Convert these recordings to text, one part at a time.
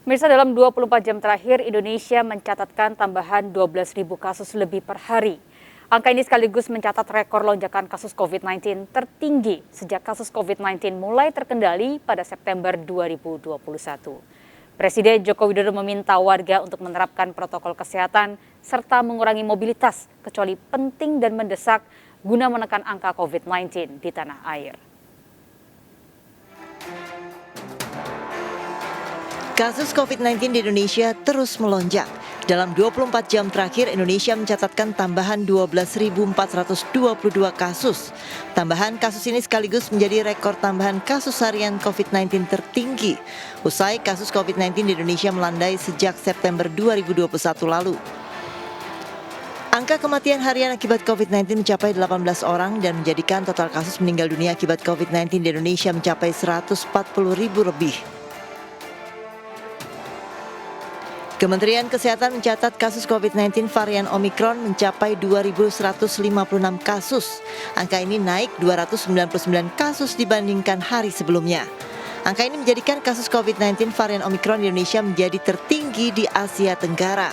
Mirsa, dalam 24 jam terakhir, Indonesia mencatatkan tambahan 12.000 kasus lebih per hari. Angka ini sekaligus mencatat rekor lonjakan kasus COVID-19 tertinggi sejak kasus COVID-19 mulai terkendali pada September 2021. Presiden Joko Widodo meminta warga untuk menerapkan protokol kesehatan serta mengurangi mobilitas kecuali penting dan mendesak guna menekan angka COVID-19 di tanah air. Kasus COVID-19 di Indonesia terus melonjak. Dalam 24 jam terakhir, Indonesia mencatatkan tambahan 12.422 kasus. Tambahan kasus ini sekaligus menjadi rekor tambahan kasus harian COVID-19 tertinggi. Usai kasus COVID-19 di Indonesia melandai sejak September 2021 lalu. Angka kematian harian akibat COVID-19 mencapai 18 orang dan menjadikan total kasus meninggal dunia akibat COVID-19 di Indonesia mencapai 140.000 lebih. Kementerian Kesehatan mencatat kasus COVID-19 varian Omikron mencapai 2.156 kasus. Angka ini naik 299 kasus dibandingkan hari sebelumnya. Angka ini menjadikan kasus COVID-19 varian Omikron di Indonesia menjadi tertinggi di Asia Tenggara.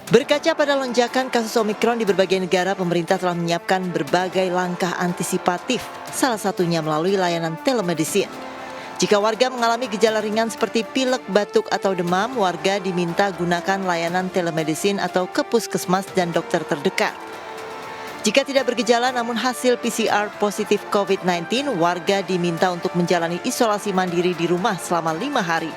Berkaca pada lonjakan kasus Omikron di berbagai negara, pemerintah telah menyiapkan berbagai langkah antisipatif, salah satunya melalui layanan telemedicine. Jika warga mengalami gejala ringan seperti pilek, batuk, atau demam, warga diminta gunakan layanan telemedicine atau ke puskesmas dan dokter terdekat. Jika tidak bergejala namun hasil PCR positif COVID-19, warga diminta untuk menjalani isolasi mandiri di rumah selama 5 hari.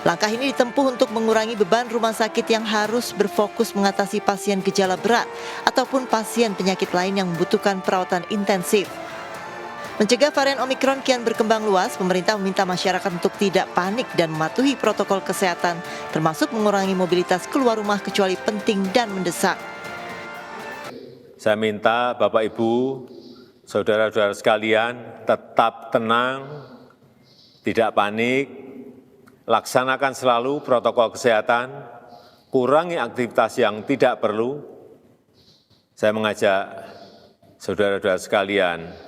Langkah ini ditempuh untuk mengurangi beban rumah sakit yang harus berfokus mengatasi pasien gejala berat ataupun pasien penyakit lain yang membutuhkan perawatan intensif. Mencegah varian Omikron kian berkembang luas, pemerintah meminta masyarakat untuk tidak panik dan mematuhi protokol kesehatan, termasuk mengurangi mobilitas keluar rumah kecuali penting dan mendesak. Saya minta Bapak Ibu, saudara-saudara sekalian tetap tenang, tidak panik, laksanakan selalu protokol kesehatan, kurangi aktivitas yang tidak perlu. Saya mengajak saudara-saudara sekalian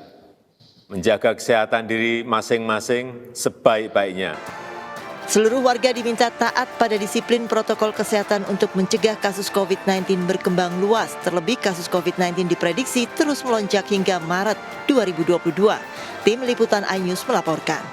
menjaga kesehatan diri masing-masing sebaik-baiknya. Seluruh warga diminta taat pada disiplin protokol kesehatan untuk mencegah kasus COVID-19 berkembang luas. Terlebih kasus COVID-19 diprediksi terus melonjak hingga Maret 2022. Tim Liputan iNews melaporkan.